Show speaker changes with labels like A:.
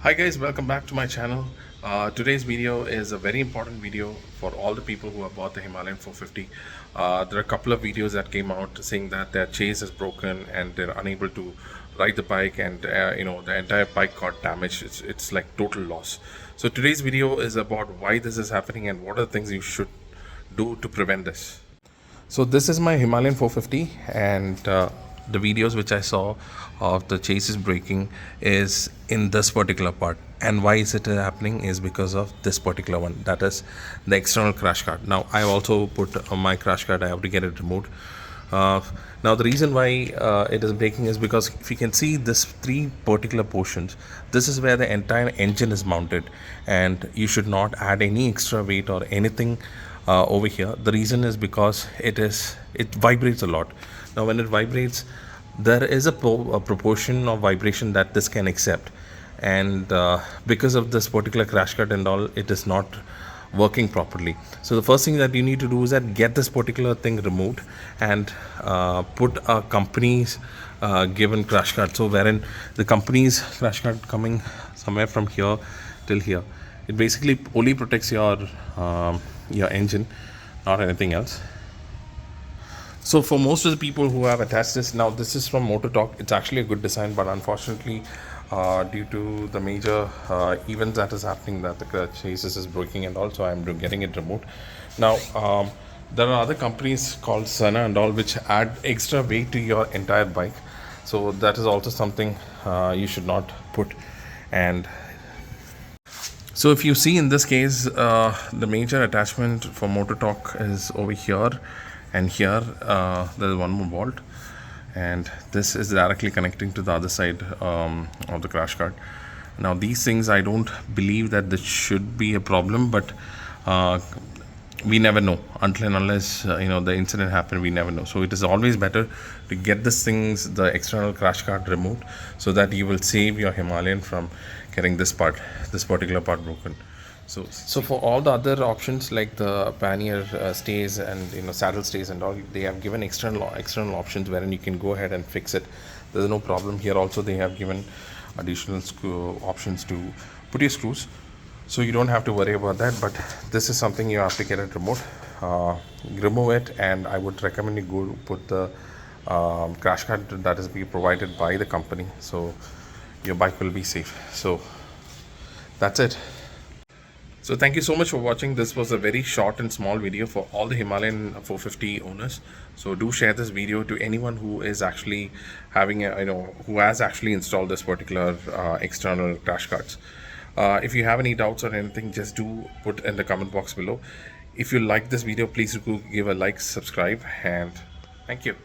A: Hi guys, welcome back to my channel. Today's video is a very important video for all the people who have bought the Himalayan 450. There are a couple of videos that came out saying that their chase is broken and they're unable to ride the bike, and the entire bike got damaged. It's like total loss. So today's video is about why this is happening and what are the things you should do to prevent this. So this is my Himalayan 450, and the videos which I saw of the chases breaking is in this particular part. And why is it happening is because of this particular one, that is the external crash guard. Now I also put on my crash guard, I have to get it removed. Now the reason why it is breaking is because if you can see this three particular portions, this is where the entire engine is mounted, and you should not add any extra weight or anything over here. The reason is because it vibrates a lot. Now when it vibrates, there is a proportion of vibration that this can accept, and because of this particular crash guard and all, it is not working properly. So the first thing that you need to do is that get this particular thing removed and put a company's given crash guard. So wherein the company's crash guard coming somewhere from here till here, it basically only protects your engine, not anything else. So for most of the people who have attached this, now this is from MotoTalk. It's actually a good design, but unfortunately, due to the major events that is happening, that the chasis is breaking and also I'm getting it removed. Now there are other companies called Sana and all which add extra weight to your entire bike. So that is also something you should not put. And so if you see in this case, the major attachment for MotoTalk is over here, and here there is one more bolt, and this is directly connecting to the other side of the crash guard. Now these things, I don't believe that this should be a problem, but we never know until and unless the incident happened. We never know. So it is always better to get the external crash guard removed, so that you will save your Himalayan from getting this particular part broken. So for all the other options like the pannier stays and saddle stays and all, they have given external options wherein you can go ahead and fix it. There's no problem here. Also they have given additional screw options to put your screws, so you don't have to worry about that. But this is something you have to get it removed. Remove it, and I would recommend you go put the crash guard that is being provided by the company, so your bike will be safe. So that's it. So thank you so much for watching. This was a very short and small video for all the Himalayan 450 owners. So do share this video to anyone who is actually having who has actually installed this particular external crash guards. If you have any doubts or anything, just do put in the comment box below. If you like this video, please do give a like, subscribe, and thank you.